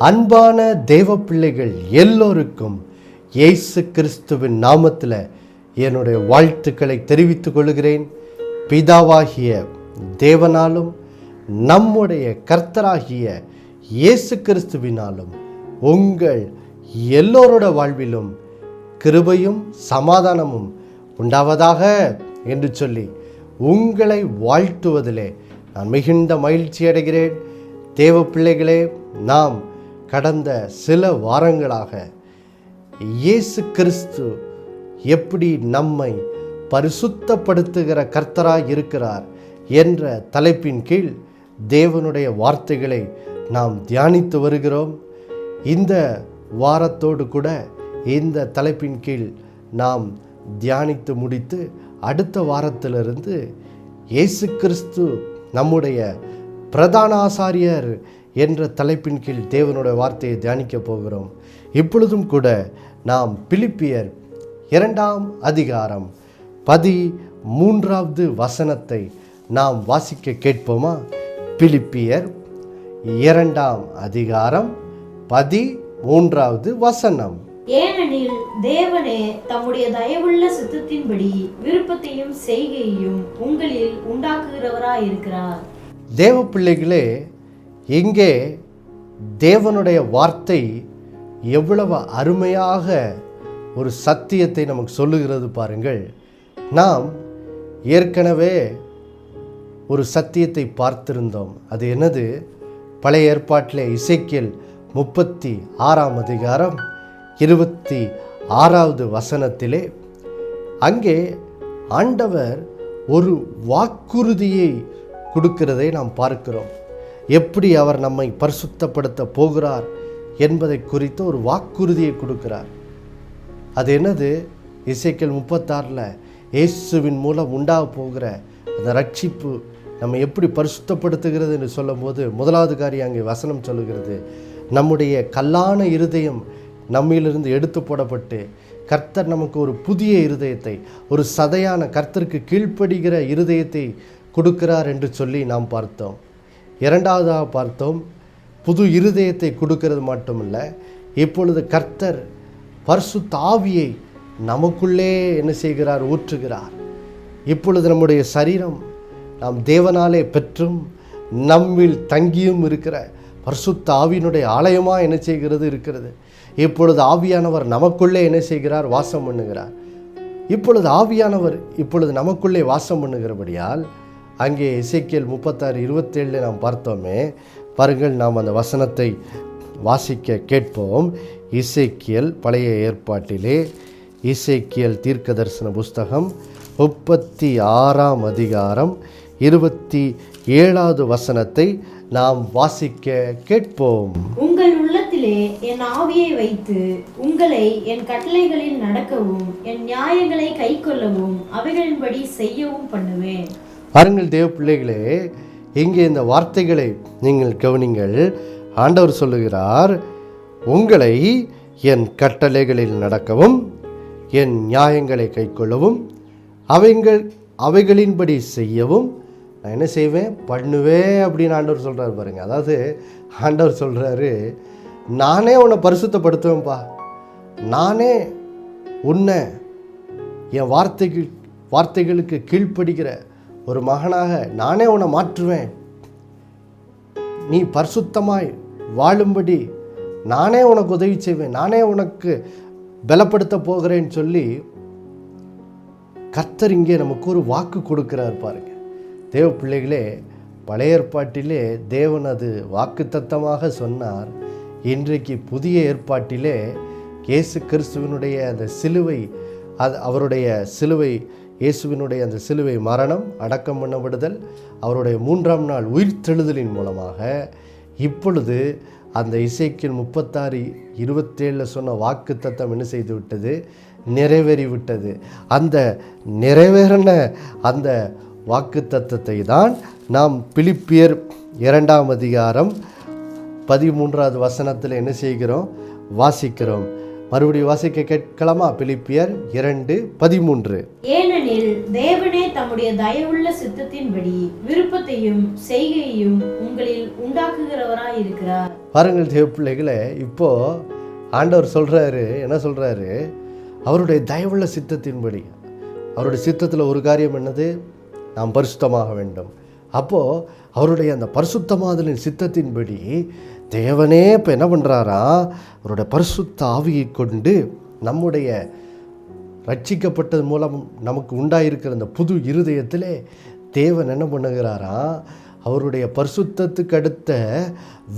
அன்பான தேவ பிள்ளைகள் எல்லோருக்கும் இயேசு கிறிஸ்துவின் நாமத்தில் என்னுடைய வாழ்த்துக்களை தெரிவித்துக் கொள்கிறேன். பிதாவாகிய தேவனாலும் நம்முடைய கர்த்தராகிய இயேசு கிறிஸ்துவினாலும் உங்கள் எல்லோரோட வாழ்விலும் கிருபையும் சமாதானமும் உண்டாவதாக என்று சொல்லி உங்களை வாழ்த்துவதிலே நான் மிகுந்த மகிழ்ச்சி அடைகிறேன். தேவ பிள்ளைகளே, நாம் கடந்த சில வாரங்களாக இயேசு கிறிஸ்து எப்படி நம்மை பரிசுத்தப்படுத்துகிற கர்த்தராய் இருக்கிறார் என்ற தலைப்பின் கீழ் தேவனுடைய வார்த்தைகளை நாம் தியானித்து வருகிறோம். இந்த வாரத்தோடு கூட இந்த தலைப்பின் கீழ் நாம் தியானித்து முடித்து அடுத்த வாரத்திலிருந்து இயேசு கிறிஸ்து நம்முடைய பிரதான ஆசாரியர் என்ற தலைப்பின் கீழ் தேவனுடைய வார்த்தையை தியானிக்க போகிறோம். இப்பொழுதும் கூட நாம் பிலிப்பியர் 2ஆம் அதிகாரம் 13வது வசனத்தை நாம் வாசிக்க கேட்போமா? பிலிப்பியர் 2ஆம் அதிகாரம் 13வது வசனம். ஏனெனில் தேவனே தம்முடைய தயவுள்ள சித்தத்தின்படி விருப்பத்தையும் செய்கையையும் உங்களில் உண்டாக்குகிறவராயிருக்கிறார். தேவ பிள்ளைகளே, இங்கே தேவனுடைய வார்த்தை எவ்வளவு அருமையாக ஒரு சத்தியத்தை நமக்கு சொல்லுகிறது பாருங்கள். நாம் ஏற்கனவே ஒரு சத்தியத்தை பார்த்திருந்தோம். அது என்னது? பழைய ஏற்பாட்டிலே எசேக்கியேல் 36ஆம் அதிகாரம் 26வது வசனத்திலே அங்கே ஆண்டவர் ஒரு வாக்குறுதியை கொடுக்கிறதை நாம் பார்க்கிறோம். எப்படி அவர் நம்மை பரிசுத்தப்படுத்த போகிறார் என்பதை குறித்து ஒரு வாக்குறுதியை கொடுக்கிறார். அது என்னது? எசேக்கியேல் 36ல் இயேசுவின் மூலம் உண்டாக போகிற அந்த ரட்சிப்பு நம்ம எப்படி பரிசுத்தப்படுத்துகிறது என்று சொல்லும்போது முதலாவது காரியம் அங்கே வசனம் சொல்லுகிறது, நம்முடைய கல்லான இருதயம் நம்மிலிருந்து எடுத்து போடப்பட்டு கர்த்தர் நமக்கு ஒரு புதிய இருதயத்தை, ஒரு சதையான கர்த்தருக்கு கீழ்ப்படுகிற இருதயத்தை கொடுக்கிறார் என்று சொல்லி நாம் பார்த்தோம். இரண்டாவதாக பார்த்தோம், புது இருதயத்தை கொடுக்கிறது மட்டுமல்ல, இப்பொழுது கர்த்தர் பரிசுத்த ஆவியை நமக்குள்ளே என்ன செய்கிறார்? ஊற்றுகிறார். இப்பொழுது நம்முடைய சரீரம் நாம் தேவனாலே பெற்றும் நம்மில் தங்கியும் இருக்கிற பரிசுத்த ஆவியினுடைய ஆலயமாக என்ன செய்கிறது? இருக்கிறது. இப்பொழுது ஆவியானவர் நமக்குள்ளே என்ன செய்கிறார்? வாசம் பண்ணுகிறார். இப்பொழுது ஆவியானவர் இப்பொழுது நமக்குள்ளே வாசம் பண்ணுகிறபடியால் அங்கே எசேக்கியேல் 36:27 நாம் பார்த்தோமே பாருங்கள். நாம் அந்த வசனத்தை வாசிக்க கேட்போம். எசேக்கியேல் பழைய ஏற்பாட்டிலே எசேக்கியேல் தீர்க்கதரிசன புஸ்தகம் 36ஆம் அதிகாரம் 27வது வசனத்தை நாம் வாசிக்க கேட்போம். உங்கள் உள்ளத்திலே என் ஆவியை வைத்து உங்களை என் கட்டளைகளில் நடக்கவும் என் நியாயங்களை கைக்கொள்ளவும் அவைகளின்படி செய்யவும் பண்ணுவேன். பாருங்கள் தேவ பிள்ளைகளே, இங்கே இந்த வார்த்தைகளை நீங்கள் கவனிங்கள். ஆண்டவர் சொல்லுகிறார், உங்களை என் கட்டளைகளில் நடக்கவும் என் நியாயங்களை கைக்கொள்ளவும் அவைகளின்படி செய்யவும் நான் என்ன செய்வேன்? பண்ணுவேன் அப்படின்னு ஆண்டவர் சொல்கிறார் பாருங்க. அதாவது ஆண்டவர் சொல்கிறாரு, நானே உன்னை பரிசுத்தப்படுத்துவேன்ப்பா, நானே உன்னை என் வார்த்தைகளுக்கு கீழ்ப்படுகிற ஒரு மகனாக நானே உன்னை மாற்றுவேன், நீ பரிசுத்தமாய் வாழும்படி நானே உனக்கு உதவி செய்வேன், நானே உனக்கு பலப்படுத்த போகிறேன்னு சொல்லி கர்த்தர் இங்கே நமக்கு ஒரு வாக்கு கொடுக்கிறார் பாருங்க. தேவ பிள்ளைகளே, பழைய ஏற்பாட்டிலே தேவன் அது வாக்குத்தத்தமாக சொன்னார். இன்றைக்கு புதிய ஏற்பாட்டிலே இயேசு கிறிஸ்துவினுடைய அந்த சிலுவை, அது அவருடைய சிலுவை, இயேசுவினுடைய அந்த சிலுவை மரணம், அடக்கம் பண்ணப்படுதல், அவருடைய 3ஆம் நாள் உயிர்த்தெழுதலின் மூலமாக இப்பொழுது அந்த எசேக்கியேல் 36:27 சொன்ன வாக்கு தத்தம் என்ன செய்து விட்டது? நிறைவேறிவிட்டது. அந்த நிறைவேறின அந்த வாக்கு தத்தத்தை தான் நாம் பிலிப்பியர் 2ஆம் அதிகாரம் 13வது வசனத்தில் என்ன செய்கிறோம்? வாசிக்கிறோம். மறுபடியும் வாசிக்க கேட்கலாமா? பிலிப்பியர் 2:13. ஏனெனில் தேவனே தம்முடைய தயவுள்ள சித்தத்தின்படி விருப்பத்தையும் செய்கையையும் உங்களில் உண்டாக்குகிறவராய் இருக்கிறார். பாருங்கள் தேவ பிள்ளைகளே, இப்போ ஆண்டவர் சொல்றாரு, என்ன சொல்றாரு? அவருடைய தயவுள்ள சித்தத்தின்படி. அவருடைய சித்தத்தில் ஒரு காரியம் என்னது? நாம் பரிசுத்தமாக வேண்டும். அப்போது அவருடைய அந்த பரிசுத்தமாதலின் சித்தத்தின்படி தேவனே இப்போ என்ன பண்ணுறாரா? அவருடைய பரிசுத்த ஆவியை கொண்டு நம்முடைய ரட்சிக்கப்பட்டது மூலம் நமக்கு உண்டாயிருக்கிற அந்த புது இருதயத்திலே தேவன் என்ன பண்ணுகிறாரா? அவருடைய பரிசுத்தத்துக்கு அடுத்த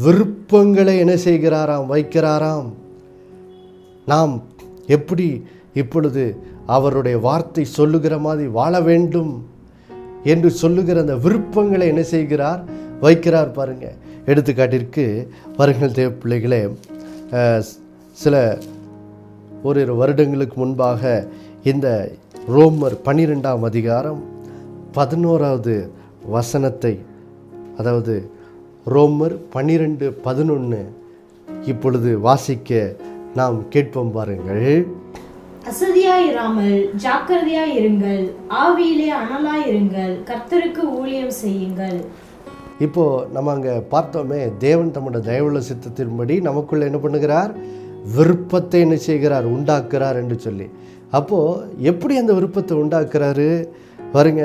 விருப்பங்களை என்ன செய்கிறாராம்? வைக்கிறாராம். நாம் எப்படி இப்பொழுது அவருடைய வார்த்தை சொல்லுகிற மாதிரி வாழ வேண்டும் என்று சொல்லுகிற அந்த விருப்பங்களை என்ன செய்கிறார்? வைக்கிறார். பாருங்க, எடுத்துக்காட்டிற்கு பாருங்கள் தேவ பிள்ளைகளே, சில ஓரிரு வருடங்களுக்கு முன்பாக இந்த ரோமர் 12ஆம் அதிகாரம் 11வது வசனத்தை, அதாவது ரோமர் 12:11 இப்பொழுது வாசிக்க நாம் கேட்போம். பாருங்கள். அசதியாயிராமல் ஜாக்கிரதையாய் இருங்கள், ஆவியிலே அனலாய் இருங்கள், கர்த்தருக்கு ஊழியம் செய்யுங்கள். இப்போ நம்ம அங்கே பார்த்தோமே, தேவன் தம்முடைய தயவுள்ள சித்தத்தின்படி நமக்குள்ள என்ன பண்ணுகிறார்? விருப்பத்தை என்ன செய்கிறார்? உண்டாக்குறார் என்று சொல்லி. அப்போது எப்படி அந்த விருப்பத்தை உண்டாக்குறாரு? பாருங்க,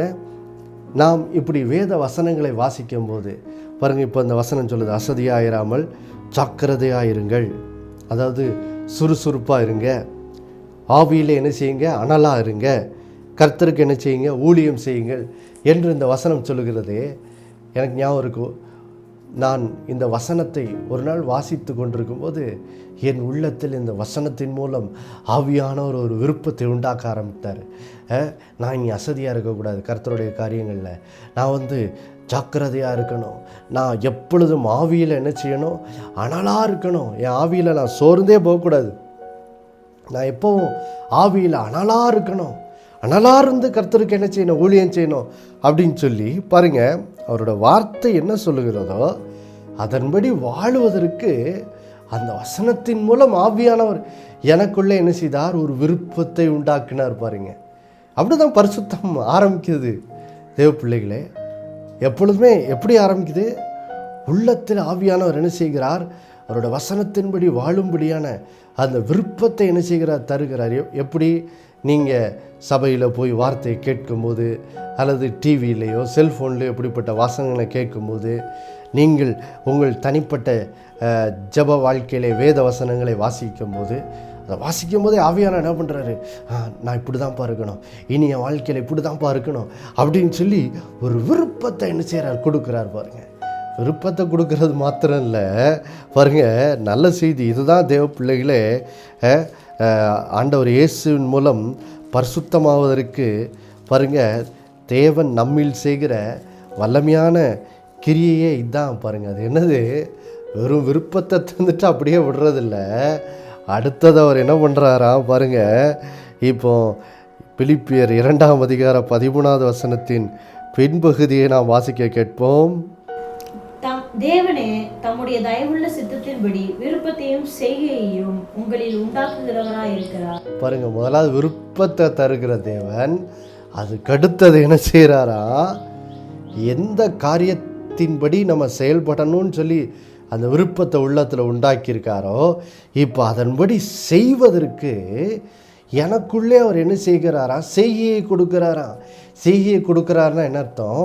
நாம் இப்படி வேத வசனங்களை வாசிக்கும் போது பாருங்கள், இப்போ அந்த வசனம் சொல்லுது, அசதியாயிராமல் ஜாக்கிரதையாயிருங்கள், அதாவது சுறுசுறுப்பாக இருங்க, ஆவியில் என்ன செய்யுங்க? அனலாக இருங்க, கர்த்தருக்கு என்ன செய்யுங்க? ஊழியம் செய்யுங்கள் என்று இந்த வசனம் சொல்லுகிறது. எனக்கு ஞாபகம் இருக்கும், நான் இந்த வசனத்தை ஒரு நாள் வாசித்து கொண்டிருக்கும்போது என் உள்ளத்தில் இந்த வசனத்தின் மூலம் ஆவியானவர் ஒரு விருப்பத்தை உண்டாக்க ஆரம்பித்தார். நான் இங்கே அசதியாக இருக்கக்கூடாது, கர்த்தருடைய காரியங்களில் நான் ஜாக்கிரதையாக இருக்கணும், நான் எப்பொழுதும் ஆவியில் என்ன செய்யணும்? அனலாக இருக்கணும், என் ஆவியில் நான் சோர்ந்தே போகக்கூடாது, நான் எப்போவும் ஆவியில் அனலாக இருக்கணும், அனலாக இருந்து கர்த்தருக்கு என்ன செய்யணும்? ஊழியம் செய்யணும் அப்படின்னு சொல்லி பாருங்கள், அவரோட வார்த்தை என்ன சொல்லுகிறதோ அதன்படி வாழுவதற்கு அந்த வசனத்தின் மூலம் ஆவியானவர் எனக்குள்ளே என்ன செய்தார்? ஒரு விருப்பத்தை உண்டாக்கினார். பாருங்க, அப்படிதான் பரிசுத்தம் ஆரம்பிக்குது தேவ பிள்ளைகளே. எப்பொழுதுமே எப்படி ஆரம்பிக்குது? உள்ளத்தில் ஆவியானவர் என்ன செய்கிறார்? அவரோட வசனத்தின்படி வாழும்படியான அந்த விருப்பத்தை என்ன செய்கிறார்? தருகிறார். எப்படி? நீங்கள் சபையில் போய் வார்த்தையை கேட்கும்போது, அல்லது டிவியிலையோ செல்ஃபோன்லையோ எப்படிப்பட்ட வாசகங்களை கேட்கும்போது, நீங்கள் உங்கள் தனிப்பட்ட ஜப வாழ்க்கையிலே வேத வசனங்களை வாசிக்கும் போது, அதை வாசிக்கும் போதே ஆவியான என்ன பண்ணுறாரு? நான் இப்படி தான்ப்பா இருக்கணும், இனி என் வாழ்க்கையில் இப்படி தான்ப்பா இருக்கணும் அப்படின்னு சொல்லி ஒரு விருப்பத்தை என்ன செய்கிறார்? கொடுக்குறார். பாருங்கள், விருப்பத்தை கொடுக்கறது மாத்திரம் இல்லை, பாருங்கள், நல்ல செய்தி இதுதான் தேவ பிள்ளைகளே. ஆண்டவர் இயேசுவின் மூலம் பரிசுத்தமாவதற்கு பாருங்கள், தேவன் நம்மில் செய்கிற வல்லமையான கிரியையே இதுதான். பாருங்கள், அது என்னது? வெறும் விருப்பத்தை தந்துட்டு அப்படியே விடுறதில்ல, அடுத்தது அவர் என்ன பண்ணுறாராம்? பாருங்கள், இப்போ பிலிப்பியர் 2ஆம் அதிகாரம் 13வது வசனத்தின் பின்பகுதியை நாம் வாசிக்க கேட்போம். தேவனே தம்முடைய தயவுள்ள சித்தத்தின்படி விருப்பத்தையும் செய்கையையும் உங்களில் உண்டாக்குகிறவராய் இருக்கிறார். பாருங்க, முதலாவது விருப்பத்தை தருகிற தேவன், அதுக்கடுத்தது என்ன செய்கிறாரா? எந்த காரியத்தின்படி நம்ம செயல்படணும்னு சொல்லி அந்த விருப்பத்தை உள்ளத்தில் உண்டாக்கியிருக்காரோ, இப்போ அதன்படி செய்வதற்கு எனக்குள்ளே அவர் என்ன செய்கிறாரா? செய்கையை கொடுக்குறாராம். செய்கையை கொடுக்குறாருன்னா என்ன அர்த்தம்?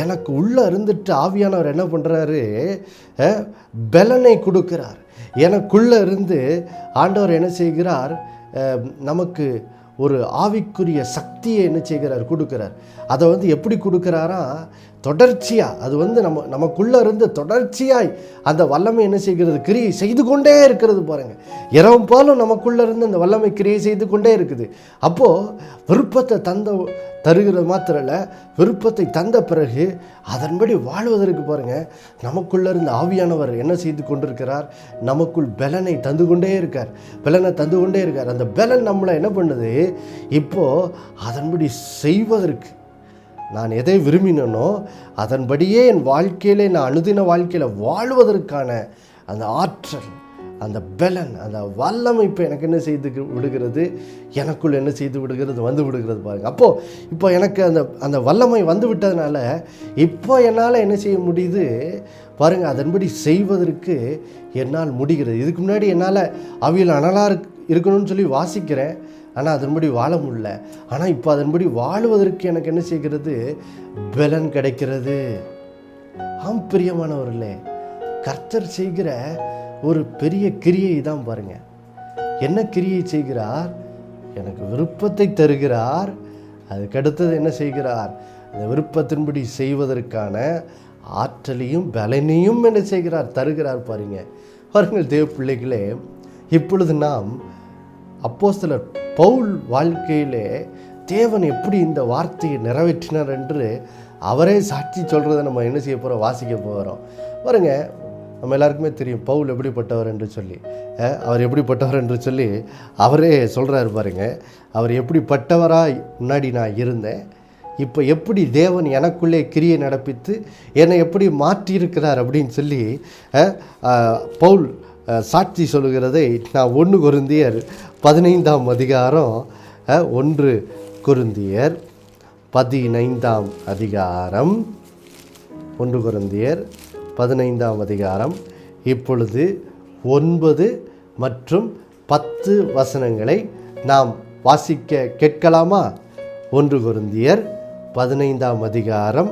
எனக்கு உள்ளே இருந்துட்டு ஆவியானவர் என்ன பண்ணுறாரு? பலனை கொடுக்குறார். எனக்குள்ளே இருந்து ஆண்டவர் என்ன செய்கிறார்? நமக்கு ஒரு ஆவிக்குரிய சக்தியை என்ன செய்கிறார்? கொடுக்குறார். அதை எப்படி கொடுக்குறாரா? தொடர்ச்சியாக அது நமக்குள்ளே இருந்து தொடர்ச்சியாய் அந்த வல்லமை என்ன செய்கிறது? கிரியை செய்து கொண்டே இருக்கிறது. பாருங்கள், இரவும் போலும் நமக்குள்ளே இருந்து அந்த வல்லமை கிரியை செய்து கொண்டே இருக்குது. அப்போது விருப்பத்தை தருகிறது மாத்திரம் இல்லை, விருப்பத்தை தந்த பிறகு அதன்படி வாழ்வதற்கு பாருங்கள், நமக்குள்ளே இருந்து ஆவியானவர் என்ன செய்து கொண்டிருக்கிறார்? நமக்குள் பலனை தந்து கொண்டே இருக்கார். பலனை தந்து கொண்டே இருக்கார். அந்த பலன் நம்மளை என்ன பண்ணுது? இப்போது அதன்படி செய்வதற்கு, நான் எதை விரும்பினோ அதன்படியே என் வாழ்க்கையிலே, நான் அனுதின வாழ்க்கையில் வாழ்வதற்கான அந்த ஆற்றல், அந்த பலன், அந்த வல்லமை இப்போ எனக்கு என்ன செய்து விடுகிறது, எனக்குள் என்ன செய்து விடுகிறது, வந்து விடுகிறது பாருங்கள். அப்போது இப்போ எனக்கு அந்த வல்லமை வந்து விட்டதுனால இப்போ என்னால் என்ன செய்ய முடியுது பாருங்கள், அதன்படி செய்வதற்கு என்னால் முடிகிறது. இதுக்கு முன்னாடி என்னால் அவியல் அனலாக இருக்கணும்னு சொல்லி வாசிக்கிறேன், ஆனால் அதன்படி வாழ முடியல. ஆனால் இப்போ அதன்படி வாழுவதற்கு எனக்கு என்ன செய்கிறது, பலன் கிடைக்கிறது. ஆம் பிரியமானவர்களே, கர்த்தர் செய்கிற ஒரு பெரிய கிரியை தான் பாருங்க. என்ன கிரியை செய்கிறார்? எனக்கு விருப்பத்தை தருகிறார். அதுக்கடுத்தது என்ன செய்கிறார்? அந்த விருப்பத்தின்படி செய்வதற்கான ஆற்றலையும் பலனையும் என்ன செய்கிறார்? தருகிறார் பாருங்க. பாருங்கள் தேவ பிள்ளைகளே, இப்பொழுது நாம் அப்போஸ்தலர் பவுல் வாழ்க்கையிலே தேவன் எப்படி இந்த வார்த்தையை நிறைவேற்றினார் என்று அவரே சாட்சி சொல்கிறத நம்ம என்ன செய்ய போகிறோம்? வாசிக்க போகிறோம் பாருங்க. நம்ம எல்லாருக்குமே தெரியும் பவுல் எப்படிப்பட்டவர் என்று சொல்லி, அவர் எப்படிப்பட்டவர் என்று சொல்லி அவரே சொல்கிறார் பாருங்க. அவர் எப்படிப்பட்டவராக முன்னாடி நான் இருந்தேன், இப்போ எப்படி தேவன் எனக்குள்ளே கிரியை நடப்பித்து என்னை எப்படி மாற்றியிருக்கிறார் அப்படின்னு சொல்லி பவுல் சாட்சி சொல்லுகிறதை நான் 1 கொரிந்தியர் 15ஆம் அதிகாரம் 1 கொரிந்தியர் 15ஆம் அதிகாரம் 1 கொரிந்தியர் 15ஆம் அதிகாரம் இப்பொழுது 9 மற்றும் 10 வசனங்களை நாம் வாசிக்க கேட்கலாமா? 1 கொரிந்தியர் 15ஆம் அதிகாரம்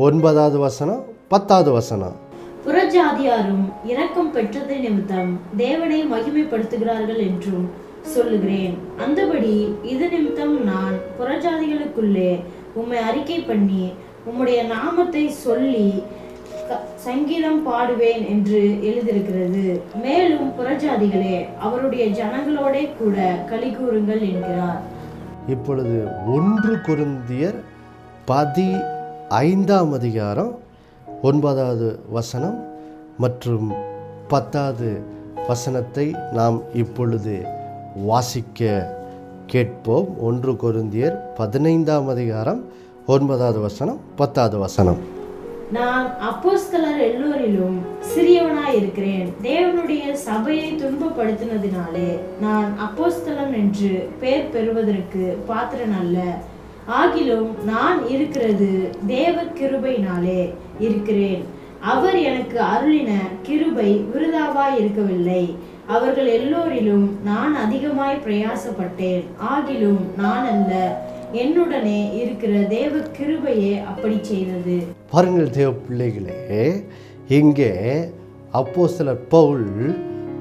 9வது வசனம் 10வது வசனம். புறஜாதியாரும் இரக்கம் பெற்றது நிமித்தம் தேவனை மகிமைப்படுத்துகிறார்கள் என்றும் சொல்லுகிறேன். அந்தபடி இது நிமித்தம் நான் புறஜாதிகளுக்குள்ளே உம்மை அறிக்கை பண்ணி உம்முடைய நாமத்தை சொல்லி சங்கீதம் பாடுவேன் என்று எழுதியிருக்கிறது. மேலும் புறஜாதிகளே அவருடைய ஜனங்களோட கூட களி கூறுங்கள் என்கிறார். இப்பொழுது 1 கொரிந்தியர் 15ஆம் அதிகாரம் 9வது வசனம் மற்றும் 10வது வசனத்தை நாம் இப்பொழுது வாசிக்க கேட்போம். 1 கொரிந்தியர் 15ஆம் அதிகாரம் 9வது வசனம் 10வது வசனம். நான் அப்போஸ்தலர் எல்லோரிலும் சிறியவனாய் இருக்கிறேன். தேவனுடைய சபையை துன்பப்படுத்தினதினாலே நான் அப்போஸ்தலன் என்று பெயர் பெறுவதற்கு பாத்திரன் அல்ல. ஆகிலும் நான் இருக்கிறது தேவ கிருபையினாலே இருக்கிறேன். அவர் எனக்கு அருளின கிருபை விருதாவாய் இருக்கவில்லை. அவர்கள் எல்லோரிலும் நான் அதிகமாய் பிரயாசப்பட்டேன். ஆகிலும் நான் அல்ல, என்னுடனே இருக்கிற தேவ கிருபையே அப்படி செய்தது. பாருங்கள் தேவ பிள்ளைகளே, இங்கே அப்போஸ்தலர் பவுல்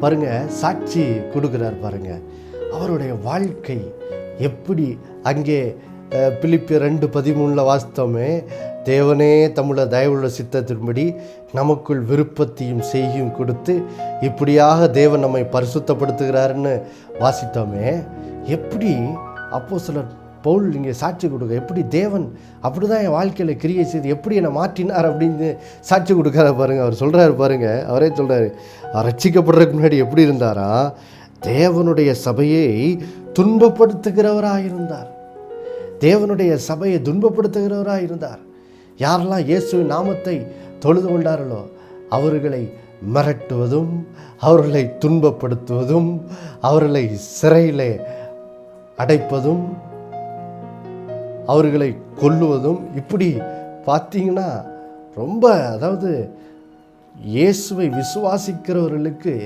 பாருங்க சாட்சி கொடுக்கிறார் பாருங்க. அவருடைய வாழ்க்கை எப்படி அங்கே பிலிப்பியர் 2:13 வாசித்தோமே, தேவனே தம்முடைய தயவுள்ள சித்தத்தின்படி நமக்குள் விருப்பத்தையும் செய்யும் கொடுத்து இப்படியாக தேவன் நம்மை பரிசுத்தப்படுத்துகிறாருன்னு வாசித்தோமே. எப்படி அப்போஸ்தலர் பவுல் இங்கே சாட்சி கொடுக்க, எப்படி தேவன் அப்படி தான் என் வாழ்க்கையில் கிரியை செய்து எப்படி என்னை மாற்றினார் அப்படின்னு சாட்சி கொடுக்காத பாருங்கள். அவர் சொல்கிறாரு பாருங்கள், அவரே சொல்கிறாரு, அவர் ரட்சிக்கப்படுறதுக்கு முன்னாடி எப்படி இருந்தாரா? தேவனுடைய சபையை துன்பப்படுத்துகிறவராக இருந்தார். தேவனுடைய சபையை துன்பப்படுத்துகிறவராக இருந்தார். யாரெல்லாம் இயேசுவின் நாமத்தை தொழுது கொண்டார்களோ அவர்களை மிரட்டுவதும், அவர்களை துன்பப்படுத்துவதும், அவர்களை சிறையிலே அடைப்பதும், அவர்களை கொல்லுவதும், இப்படி பார்த்தீங்கன்னா ரொம்ப, அதாவது இயேசுவை விசுவாசிக்கிறவர்களுக்கு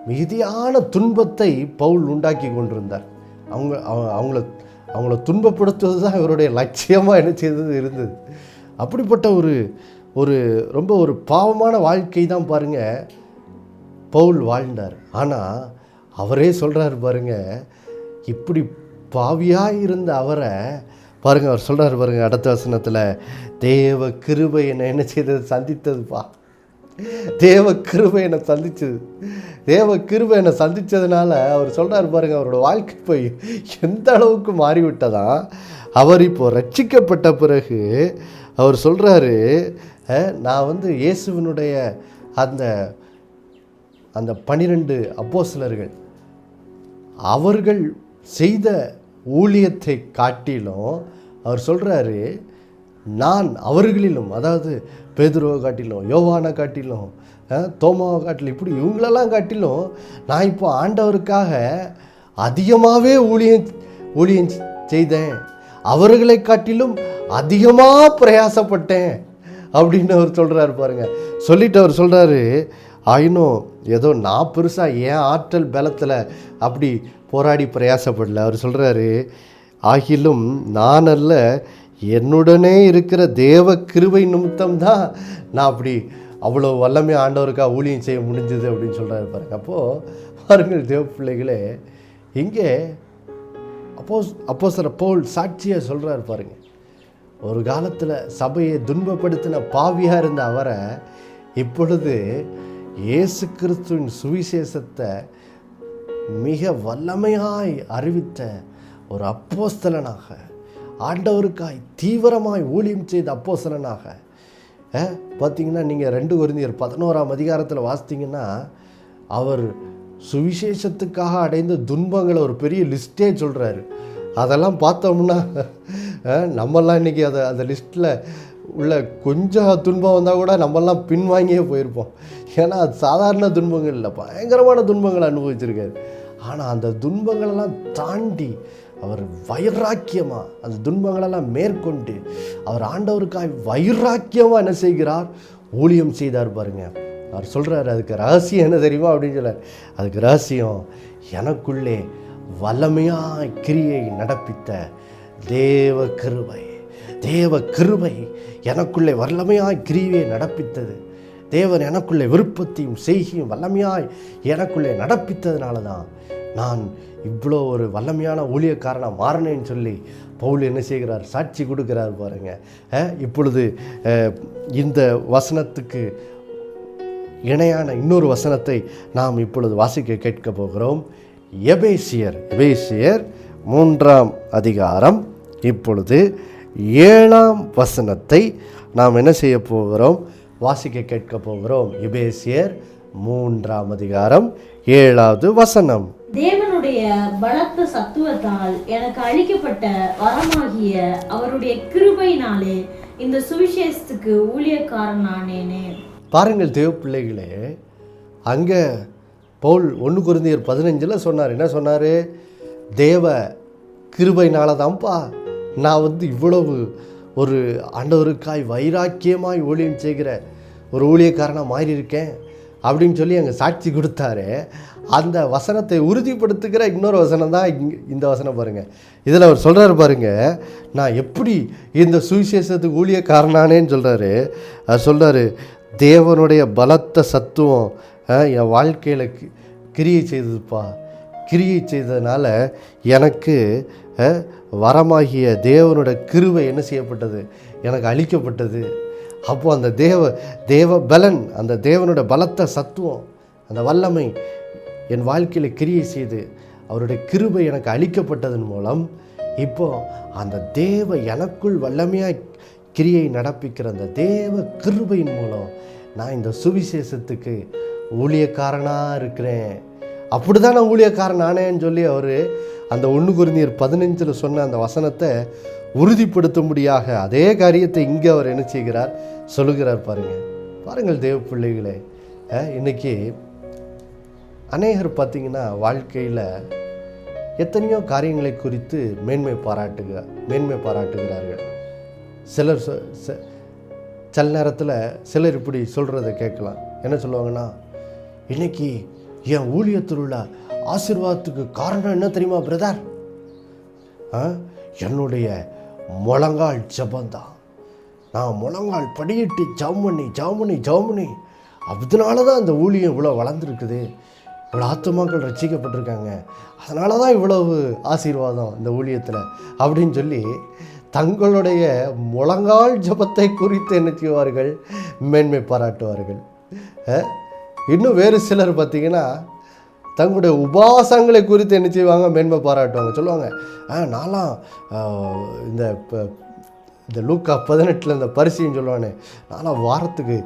மிகுதியான துன்பத்தை பவுல் உண்டாக்கி கொண்டிருந்தார். அவங்கள துன்பப்படுத்துவது தான் இவருடைய லட்சியமாக என்ன செய்தது இருந்தது. அப்படிப்பட்ட ஒரு ரொம்ப ஒரு பாவமான வாழ்க்கை தான் பாருங்கள் பவுல் வாழ்ந்தார். ஆனால் அவரே சொல்கிறார் பாருங்கள், இப்படி பாவியாக இருந்த அவரை பாருங்கள், அவர் சொல்கிறார் பாருங்கள் அடுத்த வசனத்தில், தேவ கிருபை என்னை என்ன செய்தது, சந்தித்ததுப்பா. தேவ கிருபை என்னை சந்திச்சது. தேவ கிருபை என்னை சந்தித்ததுனால அவர் சொல்கிறார் பாருங்கள், அவரோட வாழ்க்கை போய் எந்த அளவுக்கு மாறிவிட்டதா. அவர் இப்போது ரட்சிக்கப்பட்ட பிறகு அவர் சொல்கிறாரு, நான் இயேசுவினுடைய அந்த 12 அப்போஸ்தலர்கள் அவர்கள் செய்த ஊழியத்தை காட்டிலும் அவர் சொல்கிறாரு, நான் அவர்களிலும், அதாவது பேதுருவை காட்டிலும், யோவானை காட்டிலும், தோமாவை காட்டிலும், இப்படி இவங்களெல்லாம் காட்டிலும் நான் இப்போ ஆண்டவருக்காக அதிகமாகவே ஊழியம் செய்தேன், அவர்களை காட்டிலும் அதிகமாக பிரயாசப்பட்டேன் அப்படின்னு அவர் சொல்கிறாரு பாருங்க. சொல்லிட்டு அவர் சொல்கிறாரு, ஆயினும் ஏதோ நான் பெருசாக என் ஆற்றல் பலத்தில் அப்படி போராடி பிரயாசப்படல. அவர் சொல்கிறாரு, ஆகிலும் நான் அல்ல, என்னுடனே இருக்கிற தேவ கிருபை நிமித்தம்தான் நான் அப்படி அவ்வளோ வல்லமே ஆண்டவருக்காக ஊழியம் செய்ய முடிஞ்சது அப்படின்னு சொல்கிறாரு பாருங்க. அப்போது பாருங்கள் தேவ பிள்ளைகளே, இங்கே அப்போஸ்தலர் பவுல் சாட்சியாக சொல்கிறார் பாருங்க. ஒரு காலத்தில் சபையை துன்பப்படுத்தின பாவியாக இருந்த அவரை இப்பொழுது இயேசு கிறிஸ்துவின் சுவிசேஷத்தை மிக வல்லமையாய் அறிவித்த ஒரு அப்போஸ்தலனாக, ஆண்டவருக்காய் தீவிரமாய் ஊழியம் செய்த அப்போஸ்தலனாக பார்த்தீங்கன்னா, நீங்கள் 2 கொரிந்தியர் 11ஆம் அதிகாரத்தில் வாசித்தீங்கன்னா, அவர் சுவிசேஷத்துக்காக அடைந்த துன்பங்களை ஒரு பெரிய லிஸ்ட்டே சொல்கிறாரு. அதெல்லாம் பார்த்தோம்னா நம்மெல்லாம் இன்றைக்கி அந்த லிஸ்ட்டில் உள்ள கொஞ்சம் துன்பம் வந்தால் கூட நம்மெல்லாம் பின்வாங்கியே போயிருப்போம். ஏன்னா அது சாதாரண துன்பங்கள் இல்லை, பயங்கரமான துன்பங்களை அனுபவிச்சிருக்காரு. ஆனால் அந்த துன்பங்களெல்லாம் தாண்டி அவர் வைராக்கியமாக அந்த துன்பங்களெல்லாம் மேற்கொண்டு அவர் ஆண்டவருக்காய் வைராக்கியமாக என்ன செய்கிறார், ஊழியம் செய்தார் பாருங்க. அவர் சொல்கிறார், அதுக்கு ரகசியம் என்ன தெரியுமா அப்படின்னு சொல்கிறார். அதுக்கு ரகசியம், எனக்குள்ளே வல்லமையாய் கிரியை நடப்பித்த தேவ கிருபை. தேவ கிருபை எனக்குள்ளே வல்லமையாய் கிரியை நடப்பித்தது. தேவன் எனக்குள்ளே விருப்பத்தையும் செய்கையும் வல்லமையாய் எனக்குள்ளே நடப்பித்ததுனால தான் நான் இவ்வளோ ஒரு வல்லமையான ஊழியக்காரனாக மாறினேன்னு சொல்லி பவுல் என்ன செய்கிறார், சாட்சி கொடுக்கிறார் பாருங்க. இப்பொழுது இந்த வசனத்துக்கு இணையான இன்னொரு வசனத்தை நாம் இப்பொழுது வாசிக்க கேட்க போகிறோம். எபேசியர் 3ஆம் அதிகாரம் இப்பொழுது 7ஆம் வசனத்தை நாம் என்ன செய்ய போகிறோம், வாசிக்க கேட்க போகிறோம். எபேசியர் 3ஆம் அதிகாரம் 7வது வசனம். தேவனுடைய பலத்த சத்துவத்தால் எனக்கு அளிக்கப்பட்ட வரமாகிய அவருடைய கிருபையினாலே இந்த சுவிசேஷத்துக்கு ஊழியக்காரனானேனே. பாருங்கள் தேவ பிள்ளைகளே, அங்கே பவுல் 1 கொரிந்தியர் 15 சொன்னார். என்ன சொன்னார், தேவ கிருபையினால தான்ப்பா நான் இவ்வளவு ஒரு ஆண்டவருக்காய் வைராக்கியமாய் ஊழியம் செய்கிற ஒரு ஊழியக்காரனாக மாறி இருக்கேன் அப்படின்னு சொல்லி அங்கே சாட்சி கொடுத்தாரு. அந்த வசனத்தை உறுதிப்படுத்துகிற இன்னொரு வசனம் தான் இந்த வசனம் பாருங்கள். இதில் அவர் சொல்கிறார் பாருங்கள், நான் எப்படி இந்த சுவிசேஷத்துக்கு ஊழியக்காரனானேன்னு சொல்கிறாரு. அவர் சொல்கிறாரு, தேவனுடைய பலத்த சத்துவம் என் வாழ்க்கையில் கிரியை செய்ததுப்பா. கிரியை செய்ததுனால எனக்கு வரமாகிய தேவனுடைய கிருபை என்ன செய்யப்பட்டது, எனக்கு அளிக்கப்பட்டது. அப்போது அந்த தேவ பலன், அந்த தேவனுடைய பலத்த சத்துவம், அந்த வல்லமை என் வாழ்க்கையில் கிரியை செய்து அவருடைய கிருபை எனக்கு அளிக்கப்பட்டதன் மூலம் இப்போது அந்த தேவ எனக்குள் வல்லமையாக கிரியை நடப்பிக்கிற அந்த தேவ கிருபையின் மூலம் நான் இந்த சுவிசேஷத்துக்கு ஊழியக்காரனாக இருக்கிறேன். அப்படி தான் நான் ஊழியக்காரன் ஆனேன்னு சொல்லி அவர் அந்த 1 கொரிந்தியர் 15 சொன்ன அந்த வசனத்தை உறுதிப்படுத்தும்படியாக அதே காரியத்தை இங்கே அவர் என்ன செய்கிறார், சொல்லுகிறார் பாருங்கள் தேவ பிள்ளைகளே. இன்றைக்கி அநேகர் பார்த்திங்கன்னா வாழ்க்கையில் எத்தனையோ காரியங்களை குறித்து மேன்மை பாராட்டுகிறார்கள். சிலர் சில நேரத்தில் சிலர் இப்படி சொல்கிறத கேட்கலாம். என்ன சொல்லுவாங்கன்னா, இன்றைக்கி என் ஊழியத்தில் உள்ள ஆசீர்வாதத்துக்கு காரணம் என்ன தெரியுமா பிரதர், என்னுடைய முழங்கால் ஜபந்தான். நான் முழங்கால் படியிட்டு ஜவுமணி அதனால தான் அந்த ஊழியம் இவ்வளோ வளர்ந்துருக்குது, இவ்வளோ ஆத்துமாக்கள் ரட்சிக்கப்பட்டிருக்காங்க, அதனால தான் இவ்வளவு ஆசீர்வாதம் இந்த ஊழியத்தில் அப்படின்னு சொல்லி தங்களுடைய முழங்கால் ஜபத்தை குறித்து என்ன செய்வார்கள், மேன்மை பாராட்டுவார்கள். இன்னும் வேறு சிலர் பார்த்திங்கன்னா தங்களுடைய உபாசங்களை குறித்து என்ன செய்வாங்க, மேன்மை பாராட்டுவாங்க. சொல்லுவாங்க, நான்லாம் இந்த லூக்கா 18 இந்த பரிசையும் சொல்லுவானே, நான்லாம் வாரத்துக்கு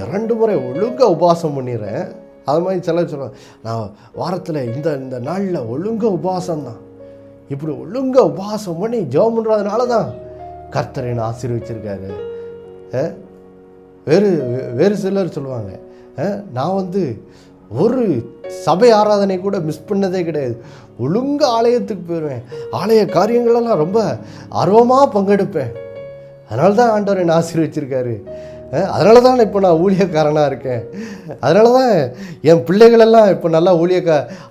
2 முறை ஒழுங்காக உபாசம் பண்ணிடுறேன். அது மாதிரி சிலர் சொல்லுவாங்க, நான் வாரத்தில் இந்த நாளில் ஒழுங்காக உபாசம் தான். இப்படி ஒழுங்காக உபாசம் பண்ணி ஜெபம் பண்ணுறதுனால தான் கர்த்தர் என்னை ஆசீர்வதிச்சிருக்காரு. வேறு வேறு சிலர் சொல்லுவாங்க, நான் ஒரு சபை ஆராதனை கூட மிஸ் பண்ணதே கிடையாது, ஒழுங்காக ஆலயத்துக்கு போயிடுவேன், ஆலய காரியங்களெல்லாம் ரொம்ப ஆர்வமாக பங்கெடுப்பேன், அதனால தான் ஆண்டவர் என்னை ஆசீர்வதிச்சிருக்காரு, அதனால தான் இப்போ நான் ஊழியக்காரனாக இருக்கேன், அதனால தான் என் பிள்ளைகளெல்லாம் இப்போ நல்லா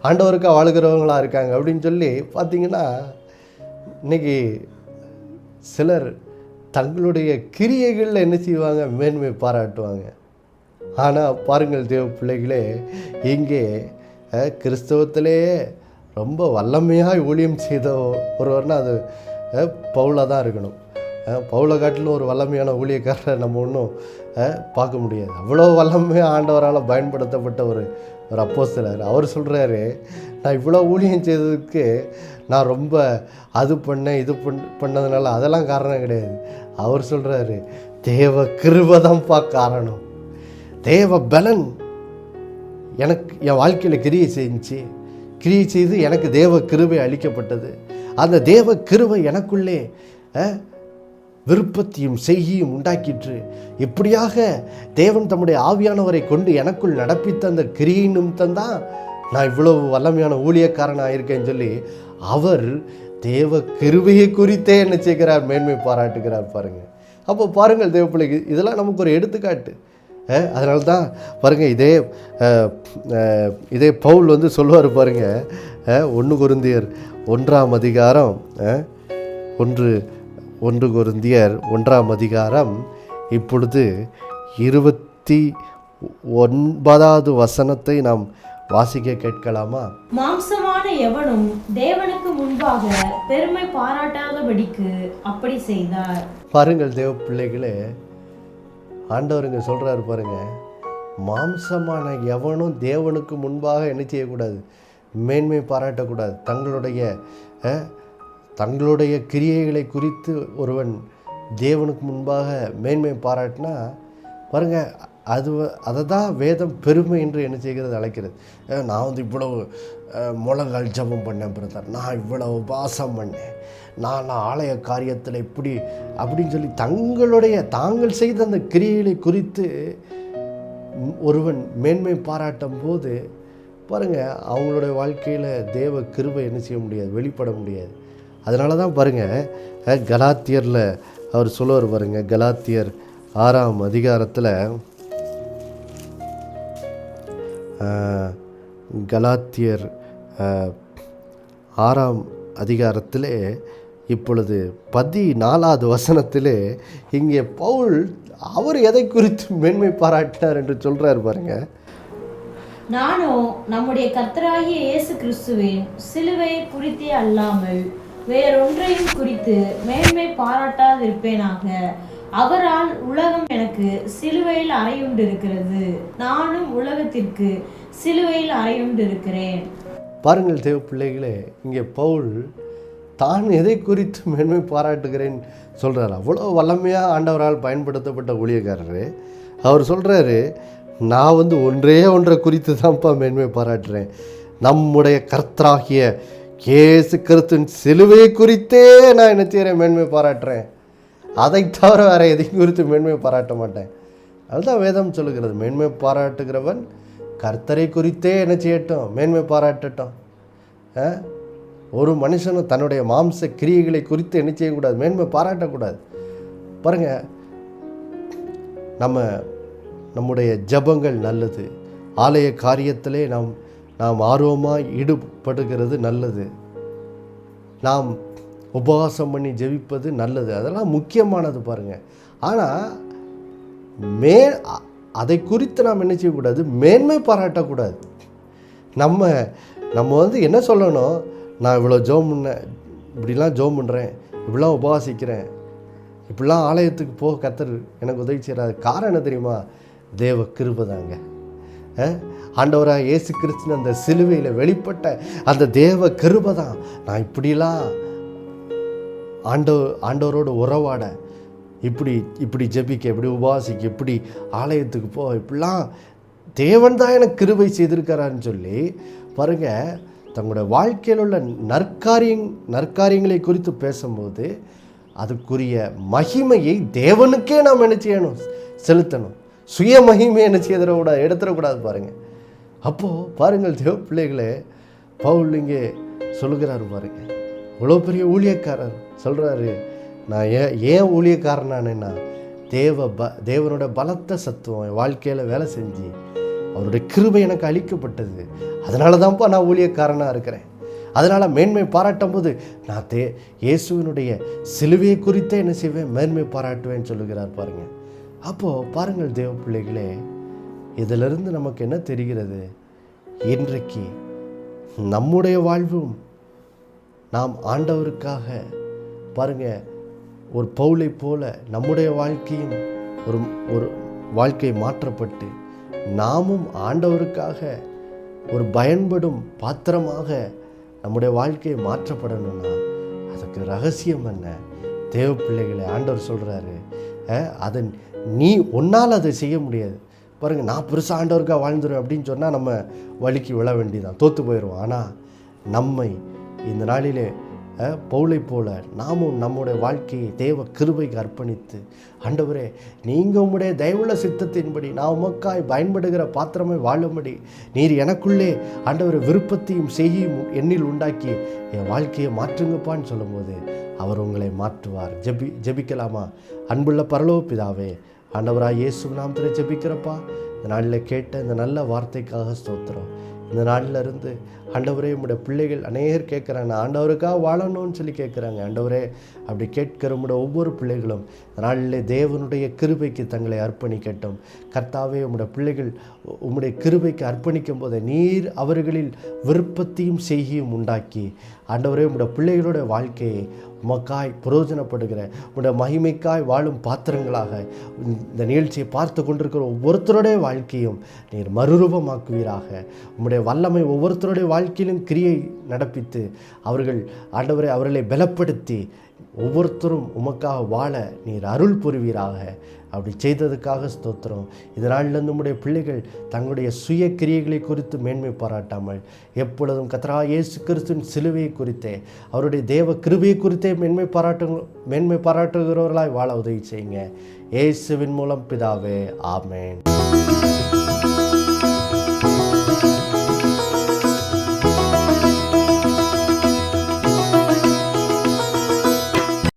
ஆண்டவருக்காக வாழுகிறவங்களாக இருக்காங்க அப்படின்னு சொல்லி பார்த்திங்கன்னா, இன்றைக்கி சிலர் தங்களுடைய கிரியைகளில் என்ன செய்வாங்க, மேன்மை பாராட்டுவாங்க. ஆனால் பாருங்கள் தேவ பிள்ளைகளே, இங்கே கிறிஸ்தவத்திலே ரொம்ப வல்லமையாக ஊழியம் செய்த ஒருவர்னால் அது பவுலாக தான் இருக்கணும். பவுலை காட்டிலும் ஒரு வல்லமையான ஊழியக்காரரை நம்ம ஒன்றும் பார்க்க முடியாது. அவ்வளோ வல்லமையாக ஆண்டவரால் பயன்படுத்தப்பட்ட ஒரு அப்போஸ்தலர். அவர் சொல்கிறாரு, நான் இவ்வளோ ஊழியம் செய்ததுக்கு நான் ரொம்ப அது பண்ணேன் இது பண்ணதுனால அதெல்லாம் காரணம் கிடையாது. அவர் சொல்கிறாரு, தேவ கிருபை தான்ப்பா காரணம், தேவ பலன் எனக்கு என் வாழ்க்கையில் கிரியை செய்து எனக்கு தேவ கிருபை அளிக்கப்பட்டது. அந்த தேவ கிருபை எனக்குள்ளே விருப்பத்தையும் செய்கியும் உண்டாக்கிற்று. இப்படியாக தேவன் தம்முடைய ஆவியானவரை கொண்டு எனக்குள் நடப்பித்த அந்த கிரியை நிமித்தம்தான் நான் இவ்வளவு வல்லமையான ஊழியக்காரனாக இருக்கேன்னு சொல்லி அவர் தேவ கிருபையை குறித்தே என்ன செய்கிறார், மேன்மை பாராட்டுகிறார். பாருங்கள், அப்போ பாருங்கள் தேவ பிள்ளைக்கு இதெல்லாம் நமக்கு ஒரு எடுத்துக்காட்டு. அதனால தான் பாருங்கள், இதே பவுல் சொல்லுவார் பாருங்கள், 1 கொரிந்தியர் 1ஆம் அதிகாரம் 1 கொரிந்தியர் 1ஆம் அதிகாரம் இப்பொழுது 29வது வசனத்தை நாம் வாசிக்க கேட்கலாமா? மாம்சமான எவனும் தேவனுக்கு முன்பாக பெருமை பாராட்டாதபடிக்கு அப்படி செய்தார். பாருங்கள் தேவ பிள்ளைகளே, ஆண்டவருங்க சொல்கிறாரு பாருங்க, மாம்சமான எவனும் தேவனுக்கு முன்பாக என்ன செய்யக்கூடாது, மேன்மை பாராட்டக்கூடாது. தங்களுடைய கிரியைகளை குறித்து ஒருவன் தேவனுக்கு முன்பாக மேன்மை பாராட்டினா பாருங்கள், அதை தான் வேதம் பெருமை என்று என்ன செய்கிறது, அழைக்கிறது. நான் இவ்வளவு முழங்கால் ஜபம் பண்ணேன் பிரதர், நான் இவ்வளவு உபவாசம் பண்ணேன், நான் ஆலய காரியத்தில் இப்படி அப்படின்னு சொல்லி தாங்கள் செய்த அந்த கிரியைகளை குறித்து ஒருவன் மேன்மை பாராட்டும் போது பாருங்கள், அவங்களுடைய வாழ்க்கையில் தேவ கிருபை என்ன செய்ய முடியாது, வெளிப்பட முடியாது. அதனால தான் பாருங்கள், கலாத்தியரில் அவர் சொல்லுவார் பாருங்கள், கலாத்தியர் 6ஆம் அதிகாரத்தில் கலாத்தியர் 6ஆம் அதிகாரத்திலே இப்பொழுது 14வது வசனத்திலே இங்கே பவுல் அவர் எதை குறித்து மேன்மை பாராட்டினார் என்று சொல்கிறார் பாருங்க. நானும் நம்முடைய கர்த்தராகிய இயேசு கிறிஸ்துவின் சிலுவையை குறித்தே அல்லாமல் வேறொன்றையும் குறித்து மேன்மை பாராட்டாதிருப்பேனாக. அவரால் உலகம் எனக்கு சிலுவையில் அறையுண்டு இருக்கிறது, நானும் உலகத்திற்கு சிலுவையில் அறையுண்டு இருக்கிறேன். பாருங்கள் தேவ பிள்ளைகளே, இங்கே பவுல் தான் எதை குறித்து மேன்மை பாராட்டுகிறேன் சொல்கிறார். அவ்வளோ வல்லமையாக ஆண்டவரால் பயன்படுத்தப்பட்ட ஊழியக்காரர். அவர் சொல்கிறாரு, நான் ஒன்றை குறித்து தான்ப்பா மேன்மை பாராட்டுறேன், நம்முடைய கர்த்தராகிய இயேசு கிறிஸ்துவின் சிலுவை குறித்தே நான் என்ன செய்கிறேன், மேன்மை பாராட்டுறேன். அதை தவிர வேறு எதையும் குறித்து மேன்மை பாராட்ட மாட்டேன். அதுதான் வேதம் சொல்லுகிறது, மேன்மை பாராட்டுகிறவன் கர்த்தரை குறித்தே என்ன செய்யட்டும், மேன்மை பாராட்டட்டும். ஒரு மனுஷனும் தன்னுடைய மாம்ச கிரியைகளை குறித்து என்ன செய்யக்கூடாது, மேன்மை பாராட்டக்கூடாது. பாருங்கள், நம்முடைய ஜபங்கள் நல்லது, ஆலய காரியத்திலே நாம் ஆர்வமாக ஈடுபடுகிறது நல்லது, நாம் உபவாசம் பண்ணி ஜெபிப்பது நல்லது, அதெல்லாம் முக்கியமானது பாருங்கள். ஆனால் அதை குறித்து நாம் என்ன செய்யக்கூடாது, மேன்மை பாராட்டக்கூடாது. நம்ம என்ன சொல்லணும், நான் இவ்வளோ ஜோம் பண்ணேன், இப்படிலாம் ஜோம் பண்ணுறேன், இப்படிலாம் உபவாசிக்கிறேன், இப்படிலாம் ஆலயத்துக்கு போக கர்த்தர் எனக்கு உதவி செய்கிறாரு. காரணம் என்ன தெரியுமா, தேவ கிருபை தாங்க. ஆண்டவராக இயேசு கிறிஸ்து அந்த சிலுவையில் வெளிப்பட்ட அந்த தேவ கிருபை தான் நான் இப்படிலாம் ஆண்டவரோடு உறவாட, இப்படி ஜெபிக்க, இப்படி உபவாசிக்க, இப்படி ஆலயத்துக்கு போ, இப்படிலாம் தேவன் தான் எனக்கு கிருபை செய்திருக்கிறான்னு சொல்லி பாருங்கள், தங்களுடைய வாழ்க்கையில் உள்ள நற்காரியங்களை குறித்து பேசும்போது அதுக்குரிய மகிமையை தேவனுக்கே நாம் என்ன செய்யணும்? செலுத்தணும். சுய மகிமையை என்ன செய்யக்கூடாது, எடுத்துடக்கூடாது. பாருங்கள், அப்போது பாருங்கள் தேவ பிள்ளைகளே, பவுல் இங்கே சொல்லுகிறாரு பாருங்கள். இவ்வளோ பெரிய ஊழியக்காரர் சொல்கிறாரு, நான் ஏன் ஊழியக்காரனானேன்னா தேவனோட பலத்த சத்துவம் என் வாழ்க்கையில் வேலை செஞ்சு அவருடைய கிருபை எனக்கு அளிக்கப்பட்டது. அதனால தான்ப்பா நான் ஊழியக்காரனாக இருக்கிறேன். அதனால் மேன்மை பாராட்டும் போது நான் இயேசுவினுடைய சிலுவையை குறித்தே என்ன செய்வேன்? மேன்மை பாராட்டுவேன்னு சொல்லுகிறார் பாருங்கள். அப்போது பாருங்கள் தேவ பிள்ளைகளே, இதிலிருந்து நமக்கு என்ன தெரிகிறது? இன்றைக்கு நம்முடைய வாழ்வும் நாம் ஆண்டவருக்காக பாருங்கள், ஒரு பவுலை போல நம்முடைய வாழ்க்கையும் ஒரு வாழ்க்கை மாற்றப்பட்டு நாமும் ஆண்டவருக்காக ஒரு பயன்படும் பாத்திரமாக நம்முடைய வாழ்க்கையை மாற்றப்படணும்னா அதுக்கு ரகசியம் என்ன? தேவ பிள்ளைகளை ஆண்டவர் சொல்கிறாரு, அதை நீ ஒன்றால் அதை செய்ய முடியாது. பாருங்கள், நான் பெருசாக ஆண்டவருக்காக வாழ்ந்துருவேன் அப்படின்னு சொன்னால் நம்ம வலிக்கு விழ வேண்டியதான், தோற்று போயிடுவோம். ஆனால் நம்மை இந்த நாளிலே பவுலை போல நாமும் நம்முடைய வாழ்க்கையை தேவ கிருபைக்கு அர்ப்பணித்து, ஆண்டவரே நீங்கள் உம்முடைய தயவுள்ள சித்தத்தின்படி நான் உமக்காய் பயன்படுகிற பாத்திரமை வாழும்படி நீர் எனக்குள்ளே ஆண்டவரை விருப்பத்தையும் செய்யும் எண்ணில் உண்டாக்கி என் வாழ்க்கையை மாற்றுங்கப்பான்னு சொல்லும்போது அவர் உங்களை மாற்றுவார். ஜெபிக்கலாமா? அன்புள்ள பரலோக பிதாவே, ஆண்டவராக இயேசு நாமத்தில் ஜெபிக்கிறப்பா. இந்த நாளில் கேட்ட இந்த நல்ல வார்த்தைக்காக ஸ்தோத்திரம். இந்த நாளில் இருந்து ஆண்டவரே, உம்முடைய பிள்ளைகள் அநேகர் கேட்குறாங்க, ஆண்டவருக்காக வாழணும்னு சொல்லி கேட்குறாங்க. ஆண்டவரே, அப்படி கேட்கிற உம்முடைய ஒவ்வொரு பிள்ளைகளும் இந்த நாளில் தேவனுடைய கிருபைக்கு தங்களை அர்ப்பணிக்கட்டும். கர்த்தாவே, உம்முடைய பிள்ளைகள் உம்முடைய கிருபைக்கு அர்ப்பணிக்கும் போது நீர் அவர்களில் விருப்பத்தையும் செய்கையும் உண்டாக்கி ஆண்டவரே, உம்முடைய பிள்ளைகளுடைய வாழ்க்கையை உமக்காய் பிரயோஜனப்படுகிற உம்முடைய மகிமைக்காய் வாழும் பாத்திரங்களாக இந்த நிகழ்ச்சியை பார்த்து கொண்டிருக்கிற ஒவ்வொருத்தருடைய வாழ்க்கையும் நீர் மறுரூபமாக்குவீராக. உம்முடைய வல்லமை ஒவ்வொருத்தருடைய வாழ்க்கையிலும் கிரியை நடப்பித்து அவர்கள் ஆண்டவரை அவர்களை பலப்படுத்தி ஒவ்வொருத்தரும் உமக்காக வாழ நீர் அருள் புரிவீராக. அப்படி செய்ததுக்காக ஸ்தோத்திரம். இதனாலிருந்து நம்முடைய பிள்ளைகள் தங்களுடைய சுய கிரியைகளை குறித்து மேன்மை பாராட்டாமல் எப்பொழுதும் கர்த்தராகிய இயேசு கிறிஸ்துவின் சிலுவையை குறித்தே அவருடைய தேவ கிருபையை குறித்தே மேன்மை பாராட்டுகிறவர்களாய் வாழ உதவி செய்யுங்க. இயேசுவின் மூலம் பிதாவே, ஆமென்.